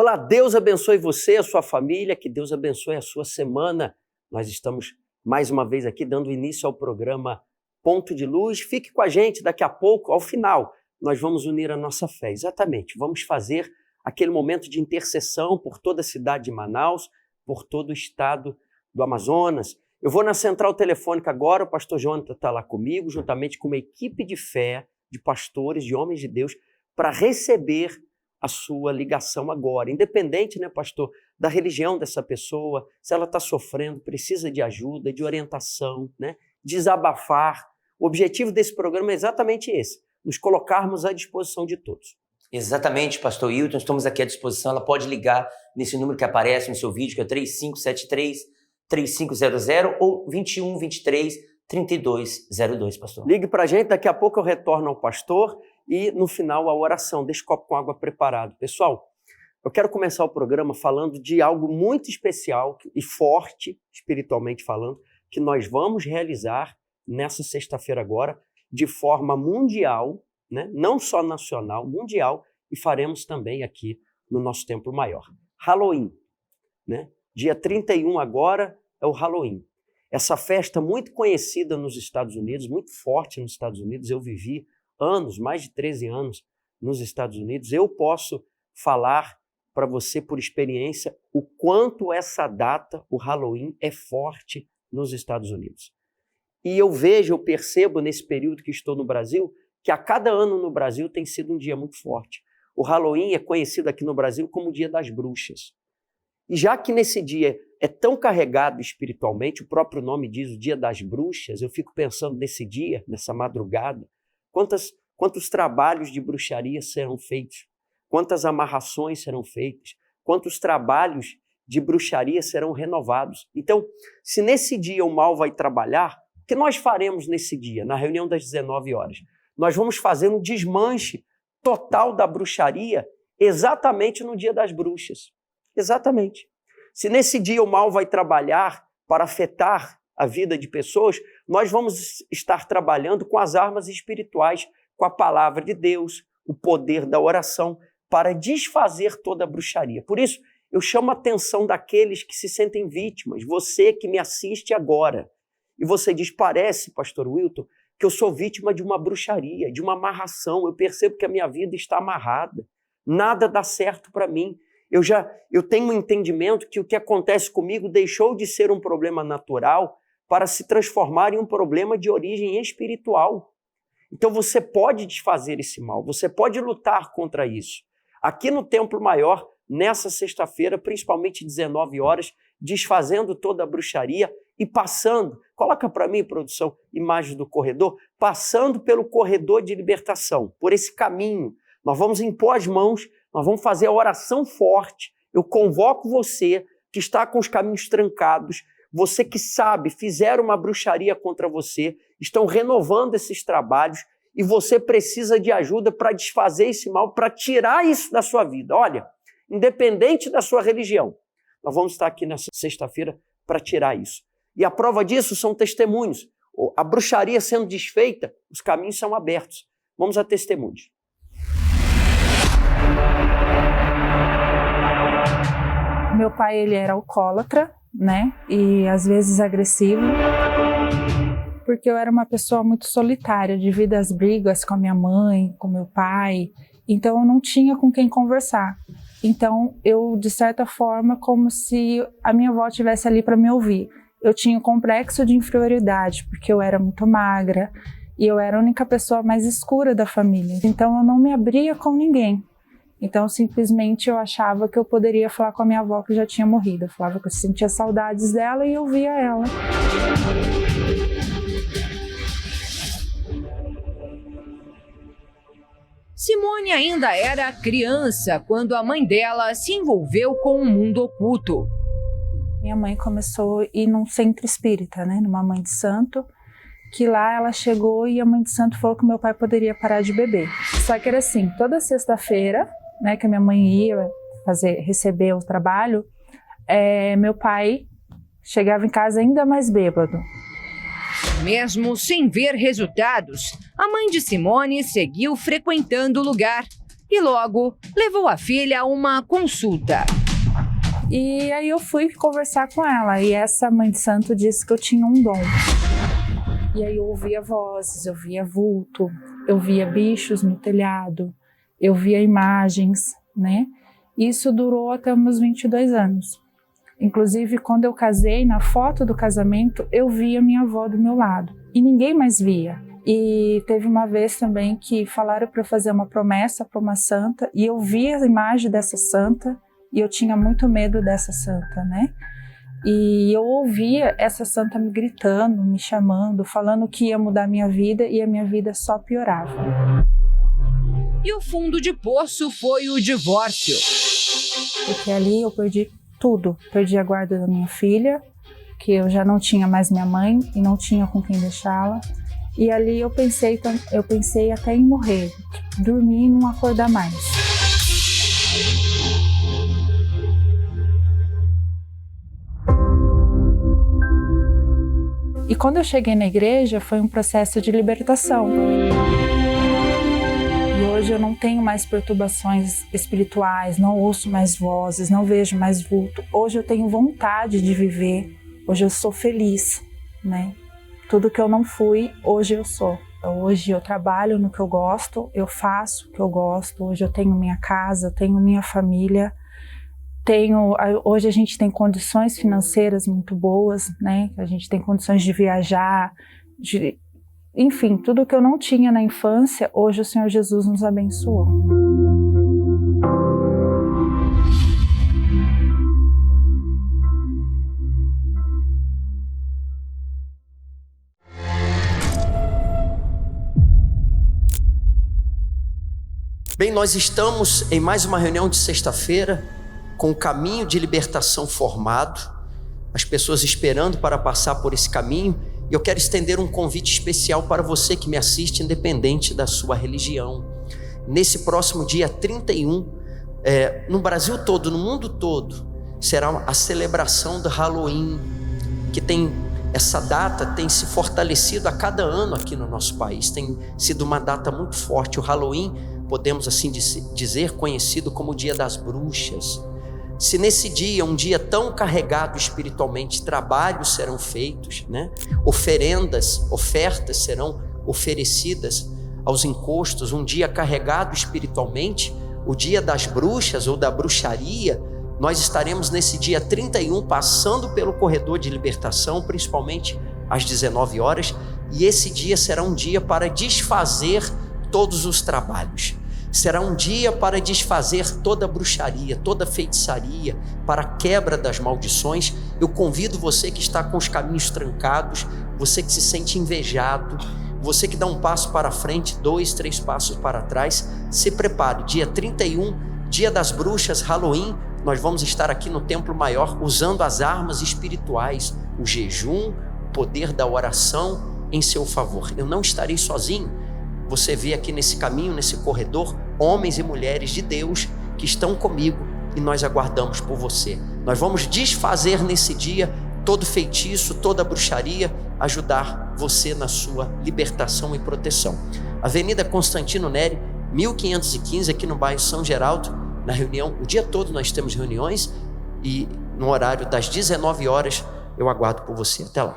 Olá, Deus abençoe você, a sua família, que Deus abençoe a sua semana. Nós estamos mais uma vez aqui dando início ao programa Ponto de Luz. Fique com a gente, daqui a pouco, ao final, nós vamos unir a nossa fé. Exatamente, vamos fazer aquele momento de intercessão por toda a cidade de Manaus, por todo o estado do Amazonas. Eu vou na central telefônica agora, o pastor Jonathan está lá comigo, juntamente com uma equipe de fé, de pastores, de homens de Deus, para receber a sua ligação agora, independente, né, pastor, da religião dessa pessoa, se ela está sofrendo, precisa de ajuda, de orientação, né, desabafar. O objetivo desse programa é exatamente esse, nos colocarmos à disposição de todos. Exatamente, pastor Hilton, estamos aqui à disposição. Ela pode ligar nesse número que aparece no seu vídeo, que é 3573-3500 ou 2123-3202, pastor. Ligue para a gente, daqui a pouco eu retorno ao pastor e no final a oração. Deixe o copo com água preparado. Pessoal, eu quero começar o programa falando de algo muito especial e forte, espiritualmente falando, que nós vamos realizar nessa sexta-feira agora, de forma mundial, né? Não só nacional, mundial, e faremos também aqui no nosso templo maior. Halloween, né? Dia 31 agora é o Halloween. Essa festa muito conhecida nos Estados Unidos, muito forte nos Estados Unidos. Eu vivi anos, mais de 13 anos nos Estados Unidos. Eu posso falar para você por experiência o quanto essa data, o Halloween, é forte nos Estados Unidos. E eu percebo nesse período que estou no Brasil, que a cada ano no Brasil tem sido um dia muito forte. O Halloween é conhecido aqui no Brasil como o Dia das Bruxas. E já que nesse dia é tão carregado espiritualmente, o próprio nome diz o Dia das Bruxas, eu fico pensando nesse dia, nessa madrugada, quantos trabalhos de bruxaria serão feitos, quantas amarrações serão feitas, quantos trabalhos de bruxaria serão renovados. Então, se nesse dia o mal vai trabalhar, o que nós faremos nesse dia, na reunião das 19 horas? Nós vamos fazer um desmanche total da bruxaria exatamente no Dia das Bruxas. Exatamente. Se nesse dia o mal vai trabalhar para afetar a vida de pessoas, nós vamos estar trabalhando com as armas espirituais, com a palavra de Deus, o poder da oração, para desfazer toda a bruxaria. Por isso, eu chamo a atenção daqueles que se sentem vítimas, você que me assiste agora. E você diz, parece, pastor Wilton, que eu sou vítima de uma bruxaria, de uma amarração. Eu percebo que a minha vida está amarrada. Nada dá certo para mim. Eu tenho um entendimento que o que acontece comigo deixou de ser um problema natural para se transformar em um problema de origem espiritual. Então você pode desfazer esse mal, você pode lutar contra isso. Aqui no Templo Maior, nessa sexta-feira, principalmente 19 horas, desfazendo toda a bruxaria e passando, coloca para mim, produção, imagem do corredor, passando pelo corredor de libertação, por esse caminho. Nós vamos impor as mãos, nós vamos fazer a oração forte. Eu convoco você que está com os caminhos trancados, você que sabe, fizeram uma bruxaria contra você, estão renovando esses trabalhos e você precisa de ajuda para desfazer esse mal, para tirar isso da sua vida. Olha, independente da sua religião, nós vamos estar aqui nessa sexta-feira para tirar isso. E a prova disso são testemunhos. A bruxaria sendo desfeita, os caminhos são abertos. Vamos a testemunhos. Meu pai, ele era alcoólatra, né? E às vezes agressivo. Porque eu era uma pessoa muito solitária, devido às brigas com a minha mãe, com meu pai. Então eu não tinha com quem conversar. Então eu, de certa forma, como se a minha avó estivesse ali para me ouvir. Eu tinha um complexo de inferioridade, porque eu era muito magra e eu era a única pessoa mais escura da família. Então eu não me abria com ninguém. Então simplesmente eu achava que eu poderia falar com a minha avó que já tinha morrido. Eu falava que eu sentia saudades dela e eu via ela. Simone ainda era criança quando a mãe dela se envolveu com o mundo oculto. Minha mãe começou a ir num centro espírita, né, numa mãe de santo, que lá ela chegou e a mãe de santo falou que meu pai poderia parar de beber. Só que era assim, toda sexta-feira, né, que a minha mãe ia receber o trabalho, meu pai chegava em casa ainda mais bêbado. Mesmo sem ver resultados, a mãe de Simone seguiu frequentando o lugar. e logo levou a filha a uma consulta. E aí eu fui conversar com ela, e essa mãe de santo disse que eu tinha um dom. E aí eu ouvia vozes, eu via vulto, eu via bichos no telhado, eu via imagens, né? Isso durou até meus 22 anos. Inclusive, quando eu casei, na foto do casamento, eu via minha avó do meu lado. E ninguém mais via. E teve uma vez também que falaram para eu fazer uma promessa para uma santa, e eu vi a imagem dessa santa, e eu tinha muito medo dessa santa, né? E eu ouvia essa santa me gritando, me chamando, falando que ia mudar minha vida, e a minha vida só piorava. E o fundo de poço foi o divórcio. Porque ali eu perdi tudo. Perdi a guarda da minha filha, que eu já não tinha mais minha mãe e não tinha com quem deixá-la. E ali eu pensei até em morrer, dormir e não acordar mais. E quando eu cheguei na igreja, foi um processo de libertação. E hoje eu não tenho mais perturbações espirituais, não ouço mais vozes, não vejo mais vulto. Hoje eu tenho vontade de viver, hoje eu sou feliz, né? Tudo que eu não fui, hoje eu sou. Hoje eu trabalho no que eu gosto, eu faço o que eu gosto. Hoje eu tenho minha casa, tenho minha família. Hoje a gente tem condições financeiras muito boas, né? A gente tem condições de viajar, enfim, tudo que eu não tinha na infância, hoje o Senhor Jesus nos abençoou. Bem, nós estamos em mais uma reunião de sexta-feira, com o caminho de libertação formado, as pessoas esperando para passar por esse caminho, e eu quero estender um convite especial para você que me assiste, independente da sua religião. Nesse próximo dia 31, no Brasil todo, no mundo todo, será a celebração do Halloween, que essa data tem se fortalecido a cada ano aqui no nosso país, tem sido uma data muito forte. O Halloween, podemos assim dizer, conhecido como o Dia das Bruxas. Se nesse dia, um dia tão carregado espiritualmente, trabalhos serão feitos, né? Ofertas serão oferecidas aos encostos, um dia carregado espiritualmente, o dia das bruxas ou da bruxaria, nós estaremos nesse dia 31 passando pelo corredor de libertação, principalmente às 19 horas, e esse dia será um dia para desfazer todos os trabalhos. Será um dia para desfazer toda bruxaria, toda feitiçaria, para a quebra das maldições. Eu convido você que está com os caminhos trancados, você que se sente invejado, você que dá um passo para frente, 2, 3 passos para trás, se prepare. Dia 31, Dia das Bruxas, Halloween, nós vamos estar aqui no Templo Maior usando as armas espirituais, o jejum, o poder da oração em seu favor. Eu não estarei sozinho. Você vê aqui nesse caminho, nesse corredor, homens e mulheres de Deus que estão comigo e nós aguardamos por você. Nós vamos desfazer nesse dia todo feitiço, toda bruxaria, ajudar você na sua libertação e proteção. Avenida Constantino Neri, 1515, aqui no bairro São Geraldo, na reunião, o dia todo nós temos reuniões e no horário das 19 horas eu aguardo por você. Até lá.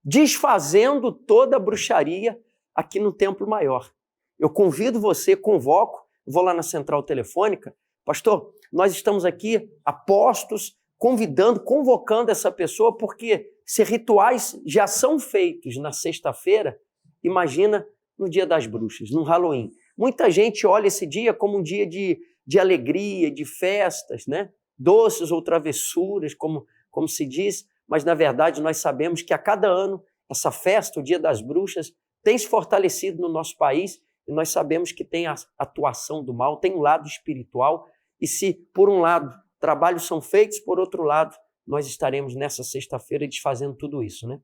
Desfazendo toda a bruxaria aqui no Templo Maior. Eu convido você, convoco, vou lá na central telefônica, pastor, nós estamos aqui apostos, convocando essa pessoa, porque se rituais já são feitos na sexta-feira, imagina no Dia das Bruxas, no Halloween. Muita gente olha esse dia como um dia de alegria, de festas, né? Doces ou travessuras, como se diz, mas na verdade nós sabemos que a cada ano essa festa, o Dia das Bruxas, tem se fortalecido no nosso país e nós sabemos que tem a atuação do mal, tem um lado espiritual e se por um lado trabalhos são feitos, por outro lado nós estaremos nessa sexta-feira desfazendo tudo isso, né?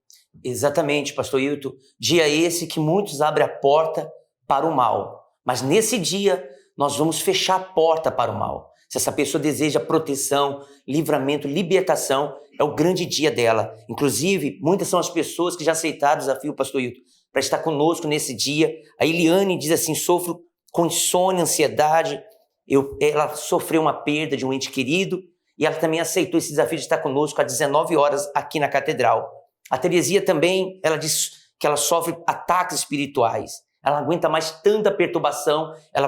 Exatamente, pastor Hilton. Dia esse que muitos abrem a porta para o mal, mas nesse dia nós vamos fechar a porta para o mal. Se essa pessoa deseja proteção, livramento, libertação, é o grande dia dela. Inclusive, muitas são as pessoas que já aceitaram o desafio, pastor Hilton, para estar conosco nesse dia. A Eliane diz assim, sofro com insônia, ansiedade. Ela sofreu uma perda de um ente querido e ela também aceitou esse desafio de estar conosco às 19 horas aqui na Catedral. A Teresia também, ela diz que ela sofre ataques espirituais. Ela não aguenta mais tanta perturbação. Ela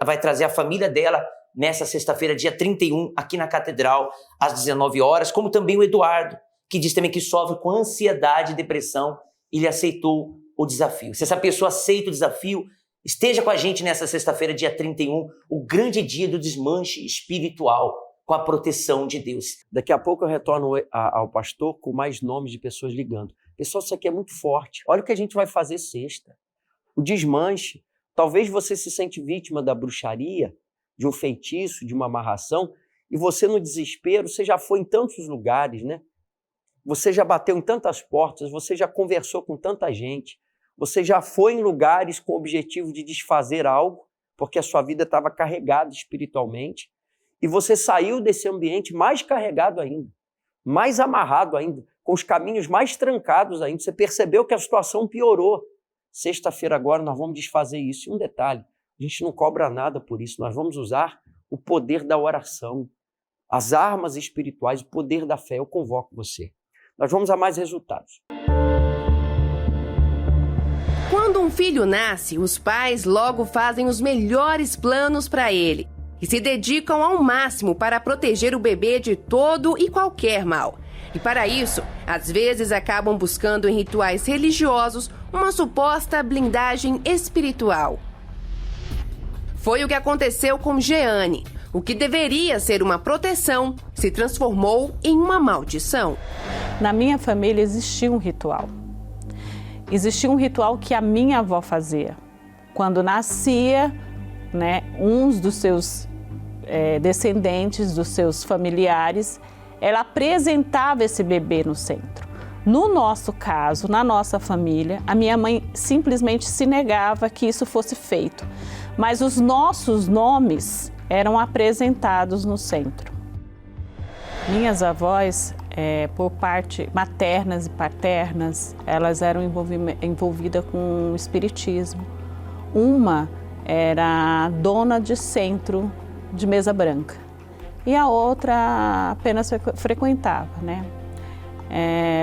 vai trazer a família dela nessa sexta-feira, dia 31, aqui na Catedral, às 19 horas, como também o Eduardo, que diz também que sofre com ansiedade e depressão. Ele aceitou o desafio. Se essa pessoa aceita o desafio, esteja com a gente nessa sexta-feira, dia 31, o grande dia do desmanche espiritual, com a proteção de Deus. Daqui a pouco eu retorno ao pastor com mais nomes de pessoas ligando. Pessoal, isso aqui é muito forte. Olha o que a gente vai fazer sexta. O desmanche. Talvez você se sente vítima da bruxaria, de um feitiço, de uma amarração, e você no desespero, você já foi em tantos lugares, né? Você já bateu em tantas portas, você já conversou com tanta gente, você já foi em lugares com o objetivo de desfazer algo, porque a sua vida estava carregada espiritualmente, e você saiu desse ambiente mais carregado ainda, mais amarrado ainda, com os caminhos mais trancados ainda. Você percebeu que a situação piorou. Sexta-feira agora nós vamos desfazer isso. E um detalhe, a gente não cobra nada por isso, nós vamos usar o poder da oração, as armas espirituais, o poder da fé. Eu convoco você. Nós vamos a mais resultados. Quando um filho nasce, os pais logo fazem os melhores planos para ele e se dedicam ao máximo para proteger o bebê de todo e qualquer mal. E para isso, às vezes acabam buscando em rituais religiosos uma suposta blindagem espiritual. Foi o que aconteceu com Jeane. O que deveria ser uma proteção se transformou em uma maldição. Na minha família existia um ritual. Existia um ritual que a minha avó fazia. Quando nascia, uns dos seus descendentes, dos seus familiares, ela apresentava esse bebê no centro. No nosso caso, na nossa família, a minha mãe simplesmente se negava que isso fosse feito. Mas os nossos nomes eram apresentados no centro. Minhas avós, por parte maternas e paternas, elas eram envolvidas com o espiritismo. Uma era dona de centro de mesa branca e a outra apenas frequentava,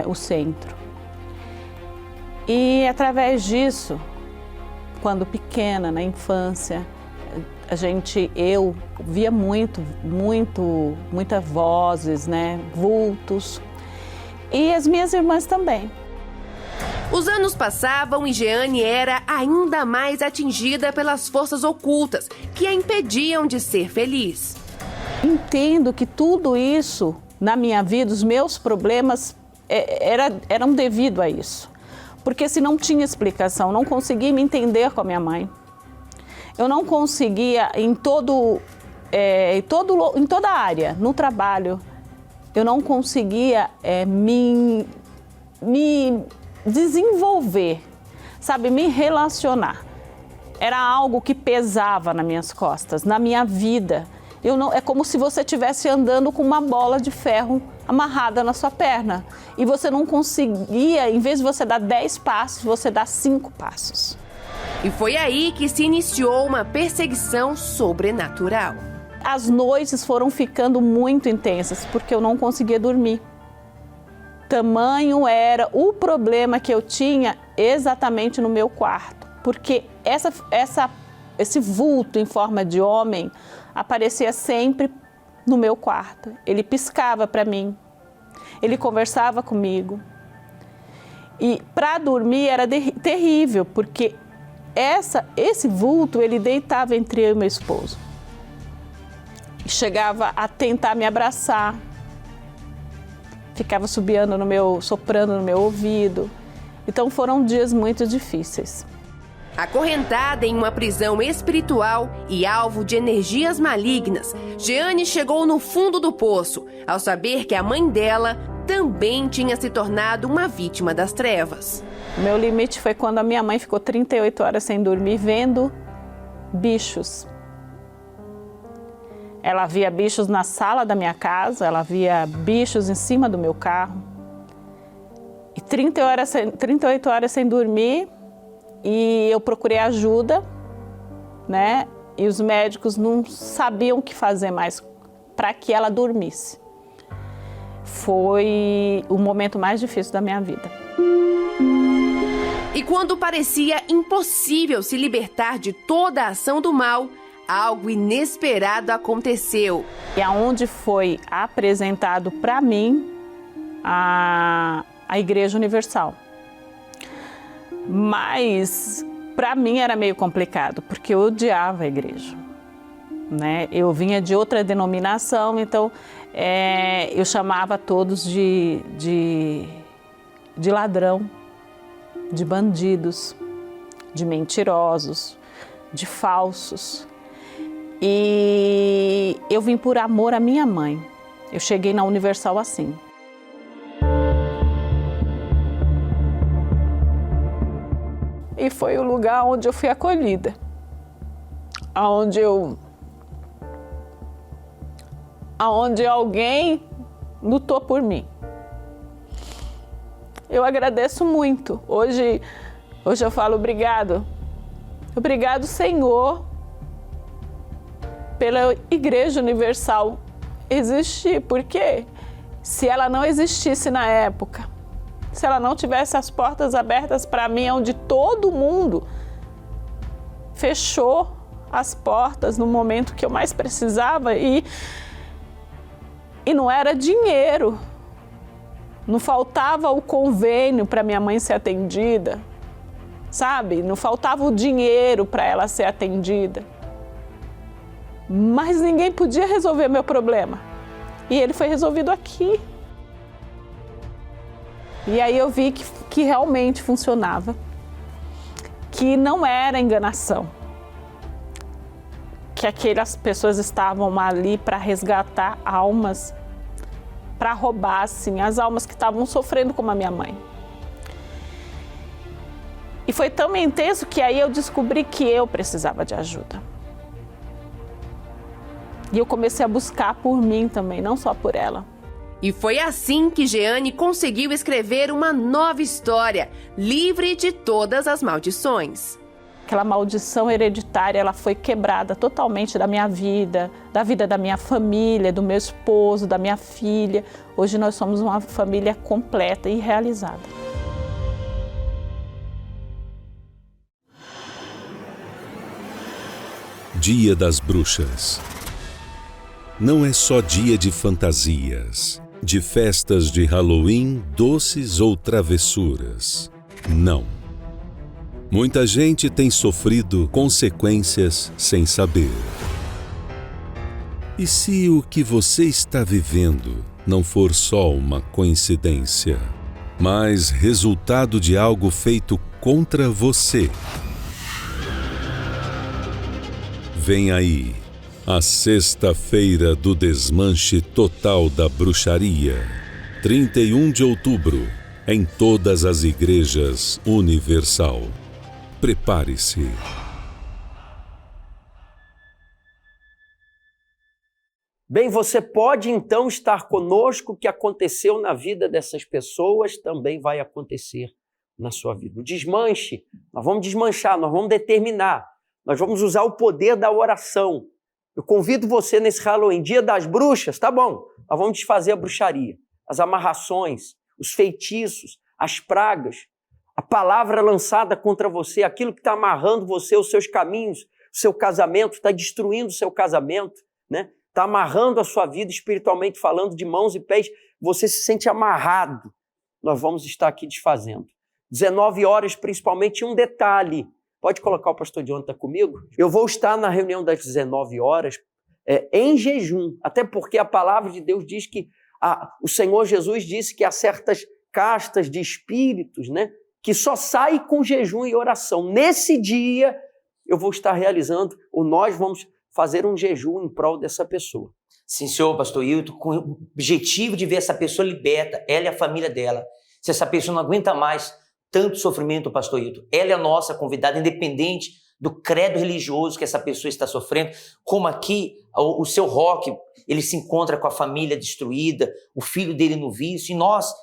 o centro. E através disso, quando pequena, na infância, eu via muitas vozes, vultos, e as minhas irmãs também. Os anos passavam e Jeane era ainda mais atingida pelas forças ocultas que a impediam de ser feliz. Entendo que tudo isso na minha vida, os meus problemas eram devido a isso. Porque se não tinha explicação, não conseguia me entender com a minha mãe. Eu não conseguia, em toda a área, no trabalho, eu não conseguia me desenvolver, me relacionar. Era algo que pesava nas minhas costas, na minha vida. É como se você estivesse andando com uma bola de ferro amarrada na sua perna. E você não conseguia, em vez de você dar 10 passos, você dá 5 passos. E foi aí que se iniciou uma perseguição sobrenatural. As noites foram ficando muito intensas, porque eu não conseguia dormir. Tamanho era o problema que eu tinha exatamente no meu quarto. Porque esse vulto em forma de homem aparecia sempre no meu quarto. Ele piscava para mim, ele conversava comigo. E para dormir era terrível, porque esse vulto, ele deitava entre eu e meu esposo. Chegava a tentar me abraçar, ficava soprando no meu ouvido. Então foram dias muito difíceis. Acorrentada em uma prisão espiritual e alvo de energias malignas, Jeane chegou no fundo do poço ao saber que a mãe dela também tinha se tornado uma vítima das trevas. Meu limite foi quando a minha mãe ficou 38 horas sem dormir, vendo bichos. Ela via bichos na sala da minha casa, ela via bichos em cima do meu carro. E 38 horas sem dormir, e eu procurei ajuda, né? E os médicos não sabiam o que fazer mais para que ela dormisse. Foi o momento mais difícil da minha vida. E quando parecia impossível se libertar de toda a ação do mal, algo inesperado aconteceu. E aonde foi apresentado para mim a Igreja Universal. Mas para mim era meio complicado, porque eu odiava a igreja, né? Eu vinha de outra denominação, então eu chamava todos de ladrão, de bandidos, de mentirosos, de falsos. E eu vim por amor à minha mãe. Eu cheguei na Universal assim. E foi o lugar onde eu fui acolhida, aonde alguém lutou por mim. Eu agradeço muito. Hoje eu falo obrigado. Obrigado, Senhor, pela Igreja Universal existir, porque se ela não existisse na época, se ela não tivesse as portas abertas para mim, onde todo mundo fechou as portas no momento que eu mais precisava, e não era dinheiro, não faltava o convênio para minha mãe ser atendida, sabe? Não faltava o dinheiro para ela ser atendida. Mas ninguém podia resolver meu problema. E ele foi resolvido aqui. E aí eu vi que realmente funcionava, que não era enganação, que aquelas pessoas estavam ali para resgatar almas, para roubar, assim, as almas que estavam sofrendo como a minha mãe. E foi tão intenso que aí eu descobri que eu precisava de ajuda. E eu comecei a buscar por mim também, não só por ela. E foi assim que Jeane conseguiu escrever uma nova história, livre de todas as maldições. Aquela maldição hereditária, ela foi quebrada totalmente da minha vida, da vida da minha família, do meu esposo, da minha filha. Hoje nós somos uma família completa e realizada. Dia das Bruxas. Não é só dia de fantasias, de festas de Halloween, doces ou travessuras. Não. Muita gente tem sofrido consequências sem saber. E se o que você está vivendo não for só uma coincidência, mas resultado de algo feito contra você? Vem aí a sexta-feira do desmanche total da bruxaria, 31 de outubro, em todas as igrejas Universal. Prepare-se. Bem, você pode então estar conosco. O que aconteceu na vida dessas pessoas também vai acontecer na sua vida. O desmanche, nós vamos desmanchar, nós vamos determinar, nós vamos usar o poder da oração. Eu convido você nesse Halloween, Dia das Bruxas, tá bom, nós vamos desfazer a bruxaria, as amarrações, os feitiços, as pragas, a palavra lançada contra você, aquilo que está amarrando você, os seus caminhos, o seu casamento, está destruindo o seu casamento, né? Está amarrando a sua vida espiritualmente falando, de mãos e pés, você se sente amarrado. Nós vamos estar aqui desfazendo. 19 horas, principalmente, um detalhe. Pode colocar o pastor Jonathan comigo? Eu vou estar na reunião das 19 horas em jejum, até porque a palavra de Deus diz que o Senhor Jesus disse que há certas castas de espíritos, né, que só saem com jejum e oração. Nesse dia, eu vou estar realizando, ou nós vamos fazer um jejum em prol dessa pessoa. Sim, senhor, pastor Hilton, com o objetivo de ver essa pessoa liberta, ela e a família dela. Se essa pessoa não aguenta mais tanto sofrimento, pastor Hilton, ela é a nossa convidada, independente do credo religioso que essa pessoa está sofrendo, como aqui o seu Roque, ele se encontra com a família destruída, o filho dele no vício, e nós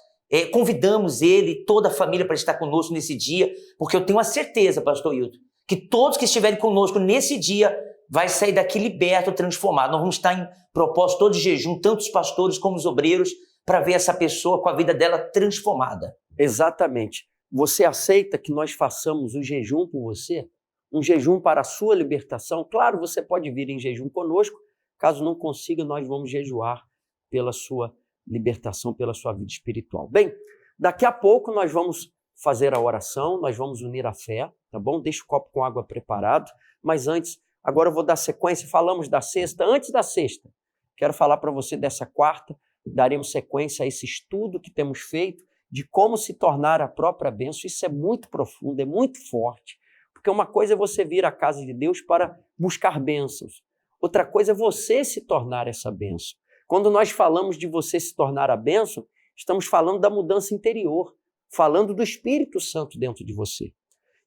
convidamos ele, toda a família, para estar conosco nesse dia, porque eu tenho a certeza, pastor Hilton, que todos que estiverem conosco nesse dia vai sair daqui liberto, transformado. Nós vamos estar em propósito todo de jejum, tanto os pastores como os obreiros, para ver essa pessoa com a vida dela transformada. Exatamente. Você aceita que nós façamos um jejum por você? Um jejum para a sua libertação? Claro, você pode vir em jejum conosco. Caso não consiga, nós vamos jejuar pela sua libertação, pela sua vida espiritual. Bem, daqui a pouco nós vamos fazer a oração, nós vamos unir a fé, tá bom? Deixa o copo com água preparado. Mas antes, agora eu vou dar sequência. Falamos da sexta. Antes da sexta, quero falar para você dessa quarta. Daremos sequência a esse estudo que temos feito de como se tornar a própria bênção. Isso é muito profundo, é muito forte, porque uma coisa é você vir à casa de Deus para buscar bênçãos, outra coisa é você se tornar essa bênção. Quando nós falamos de você se tornar a bênção, estamos falando da mudança interior, falando do Espírito Santo dentro de você.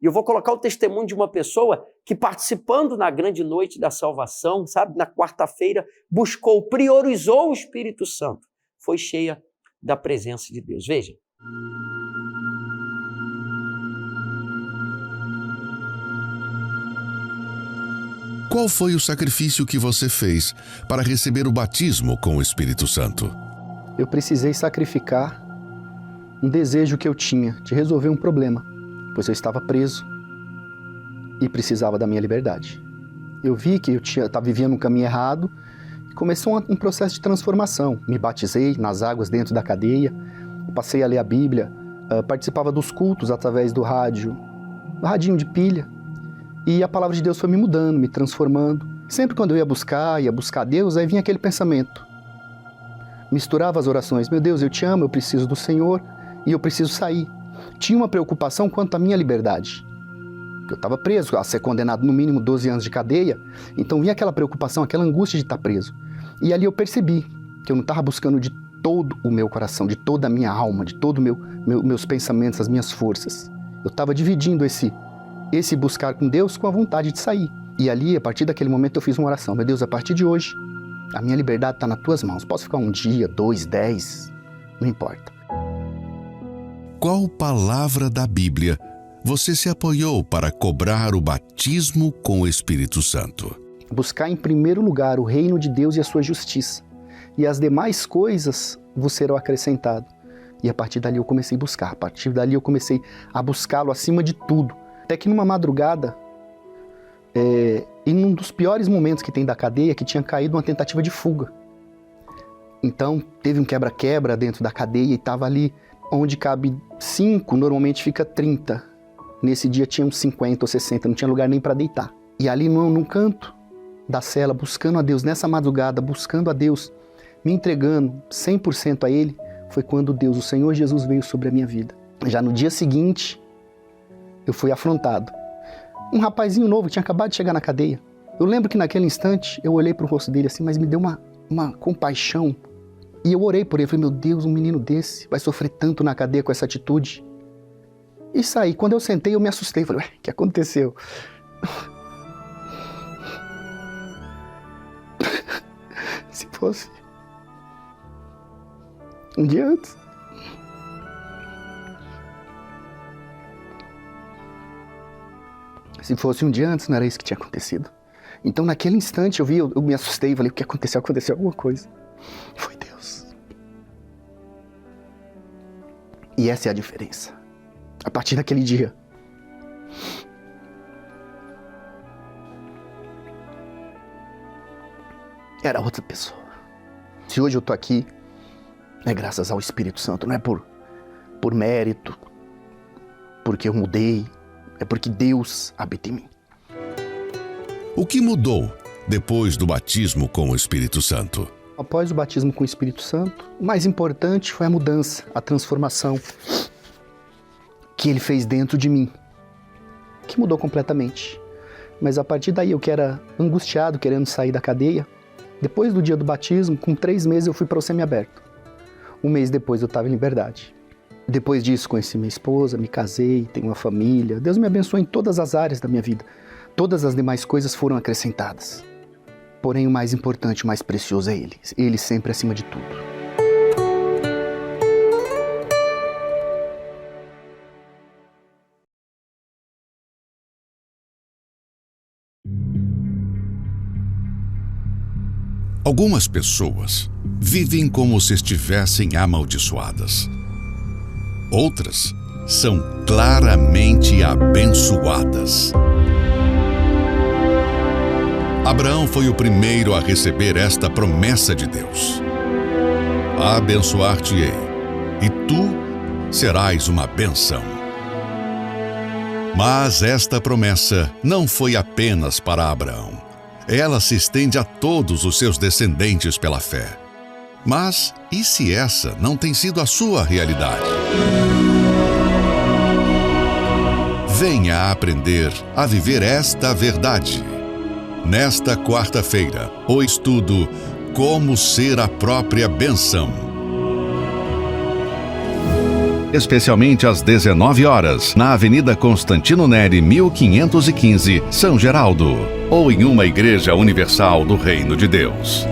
E eu vou colocar o testemunho de uma pessoa que, participando na grande noite da salvação, sabe, na quarta-feira, buscou, priorizou o Espírito Santo, foi cheia da presença de Deus. Veja. Qual foi o sacrifício que você fez para receber o batismo com o Espírito Santo? Eu precisei sacrificar um desejo que eu tinha de resolver um problema, pois eu estava preso e precisava da minha liberdade. Eu vi que eu estava vivendo um caminho errado e começou um processo de transformação. Me batizei nas águas dentro da cadeia, passei a ler a Bíblia, participava dos cultos através do rádio, do radinho de pilha, e a palavra de Deus foi me mudando, me transformando. Sempre quando eu ia buscar Deus, aí vinha aquele pensamento. Misturava as orações. Meu Deus, eu te amo, eu preciso do Senhor e eu preciso sair. Tinha uma preocupação quanto à minha liberdade. Eu estava preso, a ser condenado no mínimo 12 anos de cadeia, então vinha aquela preocupação, aquela angústia de estar preso. E ali eu percebi que eu não estava buscando de todo o meu coração, de toda a minha alma, de todos meus pensamentos, as minhas forças. Eu estava dividindo esse buscar com Deus com a vontade de sair. E ali, a partir daquele momento, eu fiz uma oração. Meu Deus, a partir de hoje, a minha liberdade está nas tuas mãos. Posso ficar um dia, 2, 10, não importa. Qual palavra da Bíblia você se apoiou para cobrar o batismo com o Espírito Santo? Buscar em primeiro lugar o reino de Deus e a sua justiça. E as demais coisas vos serão acrescentadas. E a partir dali eu comecei a buscar. A partir dali eu comecei a buscá-lo acima de tudo. Até que numa madrugada, em um dos piores momentos que tem da cadeia, que tinha caído uma tentativa de fuga. Então, teve um quebra-quebra dentro da cadeia e estava ali onde cabe 5, normalmente fica 30. Nesse dia tinham 50 ou 60, não tinha lugar nem para deitar. E ali num canto da cela, buscando a Deus, nessa madrugada, buscando a Deus, me entregando 100% a Ele, foi quando Deus, o Senhor Jesus, veio sobre a minha vida. Já no dia seguinte, eu fui afrontado. Um rapazinho novo que tinha acabado de chegar na cadeia. Eu lembro que naquele instante eu olhei para o rosto dele assim, mas me deu uma compaixão. E eu orei por ele, falei, meu Deus, um menino desse vai sofrer tanto na cadeia com essa atitude. E saí. Quando eu sentei, eu me assustei. Falei, o que aconteceu? Se fosse um dia antes. Se fosse um dia antes, não era isso que tinha acontecido. Então, naquele instante, eu me assustei e falei, o que aconteceu? Aconteceu alguma coisa. Foi Deus. E essa é a diferença. A partir daquele dia, era outra pessoa. Se hoje eu tô aqui, é graças ao Espírito Santo, não é por mérito, porque eu mudei, é porque Deus habita em mim. O que mudou depois do batismo com o Espírito Santo? Após o batismo com o Espírito Santo, o mais importante foi a mudança, a transformação que Ele fez dentro de mim, que mudou completamente. Mas a partir daí eu que era angustiado, querendo sair da cadeia, depois do dia do batismo, com 3 meses eu fui para o semiaberto. 1 mês depois eu estava em liberdade. Depois disso conheci minha esposa, me casei, tenho uma família. Deus me abençoou em todas as áreas da minha vida. Todas as demais coisas foram acrescentadas. Porém, o mais importante, o mais precioso é Ele. Ele sempre acima de tudo. Algumas pessoas vivem como se estivessem amaldiçoadas. Outras são claramente abençoadas. Abraão foi o primeiro a receber esta promessa de Deus: abençoar-te-ei, e tu serás uma bênção. Mas esta promessa não foi apenas para Abraão. Ela se estende a todos os seus descendentes pela fé. Mas e se essa não tem sido a sua realidade? Venha aprender a viver esta verdade. Nesta quarta-feira, o estudo Como Ser a Própria Bênção. Especialmente às 19 horas, na Avenida Constantino Neri, 1515, São Geraldo, ou em uma igreja universal do Reino de Deus.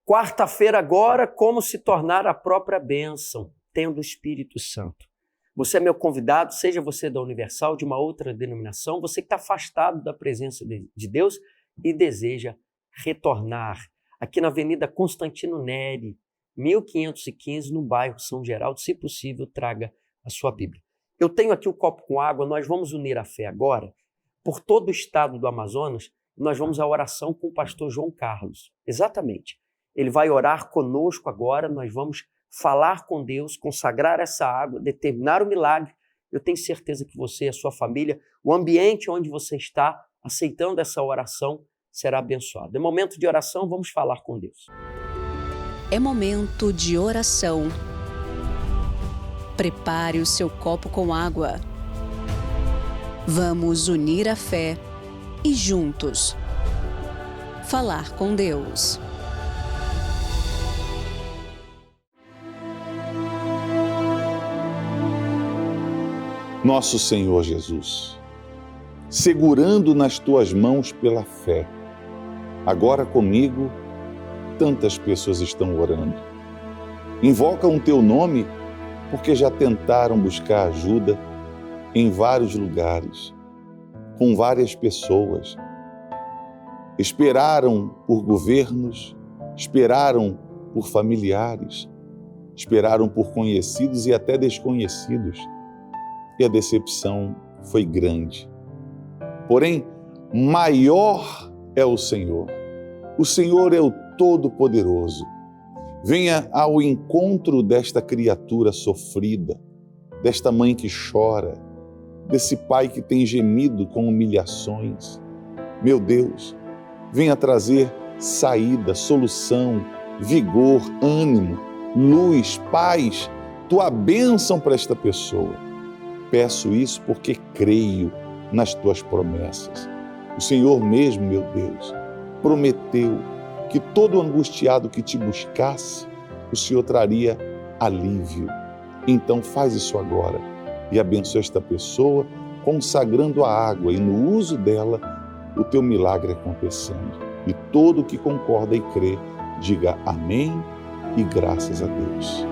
Quarta-feira agora, como se tornar a própria bênção, tendo o Espírito Santo. Você é meu convidado, seja você da Universal, de uma outra denominação, você que está afastado da presença de Deus e deseja retornar. Aqui na Avenida Constantino Neri, 1515, no bairro São Geraldo, se possível, traga a sua Bíblia. Eu tenho aqui o copo com água, nós vamos unir a fé agora. Por todo o estado do Amazonas, nós vamos à oração com o pastor João Carlos. Exatamente. Ele vai orar conosco agora, nós vamos falar com Deus, consagrar essa água, determinar o milagre. Eu tenho certeza que você e a sua família, o ambiente onde você está aceitando essa oração, será abençoado. É momento de oração, vamos falar com Deus. É momento de oração. Prepare o seu copo com água. Vamos unir a fé e juntos falar com Deus. Nosso Senhor Jesus, segurando nas tuas mãos pela fé, agora comigo, tantas pessoas estão orando. Invocam o teu nome porque já tentaram buscar ajuda em vários lugares, com várias pessoas. Esperaram por governos, esperaram por familiares, esperaram por conhecidos e até desconhecidos. E a decepção foi grande. Porém, maior é o Senhor. O Senhor é o Todo-Poderoso. Venha ao encontro desta criatura sofrida, desta mãe que chora, desse pai que tem gemido com humilhações. Meu Deus, venha trazer saída, solução, vigor, ânimo, luz, paz, tua bênção para esta pessoa. Peço isso porque creio nas tuas promessas. O Senhor mesmo, meu Deus, prometeu que todo angustiado que te buscasse, o Senhor traria alívio. Então faz isso agora e abençoa esta pessoa, consagrando a água e no uso dela, o teu milagre acontecendo. E todo que concorda e crê, diga amém e graças a Deus.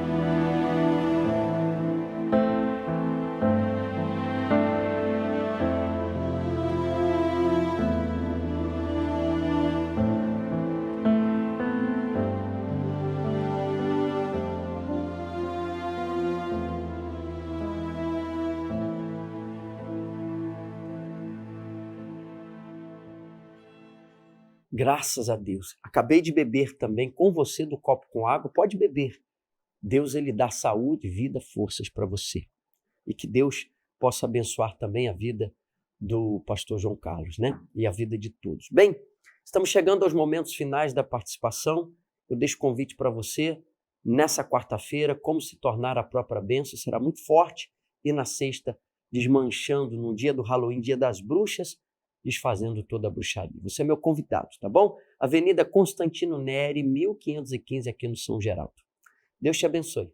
Graças a Deus. Acabei de beber também com você do copo com água. Pode beber. Deus, ele dá saúde, vida, forças para você. E que Deus possa abençoar também a vida do pastor João Carlos, né? E a vida de todos. Bem, estamos chegando aos momentos finais da participação. Eu deixo convite para você nessa quarta-feira, como se tornar a própria bênção. Será muito forte. E na sexta, desmanchando no dia do Halloween, dia das bruxas, desfazendo toda a bruxaria. Você é meu convidado, tá bom? Avenida Constantino Neri, 1515, aqui no São Geraldo. Deus te abençoe.